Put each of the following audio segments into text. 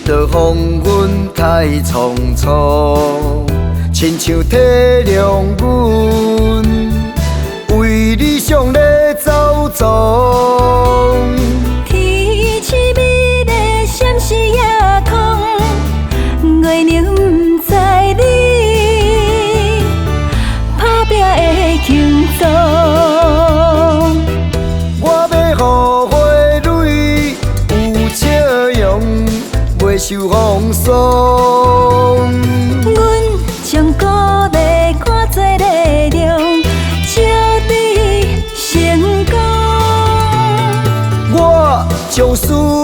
就放阮太匆匆，亲像体谅阮，为理想咧走踪。天气美丽，闪烁夜空，月亮不知你打拼的轻松。我要予花蕊有笑容，袂受风霜。阮将鼓励看做力量，朝你成功。我将思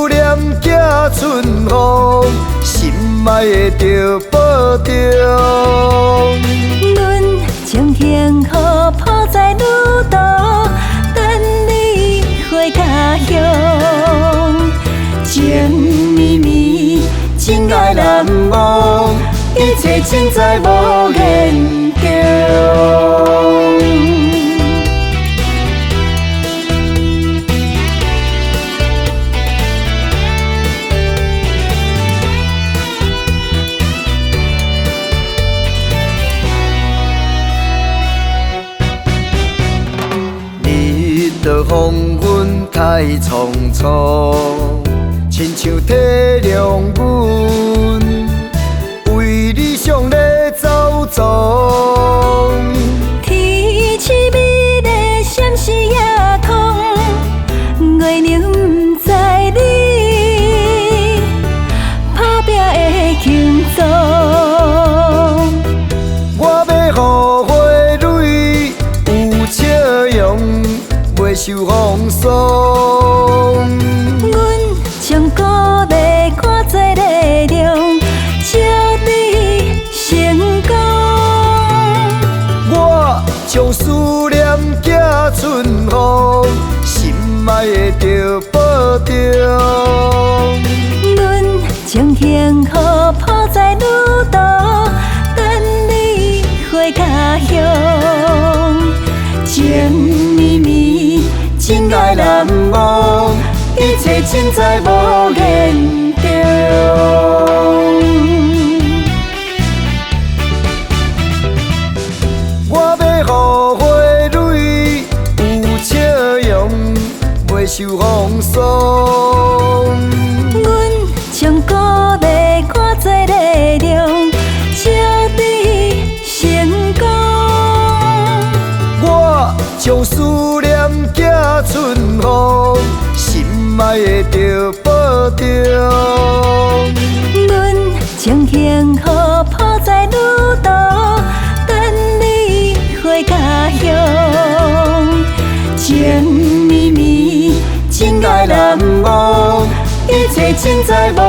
念寄春风，心爱的着保重。阮将幸福抱在路途，等你回家乡。情绵绵，真爱难忘，一切尽在无言中。你就放阮太匆匆，亲像体谅阮，为理想咧走踪。天气美丽，闪烁夜空，月亮不知你打拼的轻松。我要予花蕊有笑容，袂受风霜。阮将鼓励看做力量，朝你成功。我将思念寄春风，心爱的着保重。阮将幸福抱在路途，等你回家乡。情绵绵，真爱难忘，一切尽在无言中。我要予花蕊有笑容，袂受风霜。阮将鼓励看做力量，朝你成功。我将思念寄春风，心爱的着保重。阮将幸福抱在路途，等你回家乡。情绵绵，真爱难忘，一切尽在无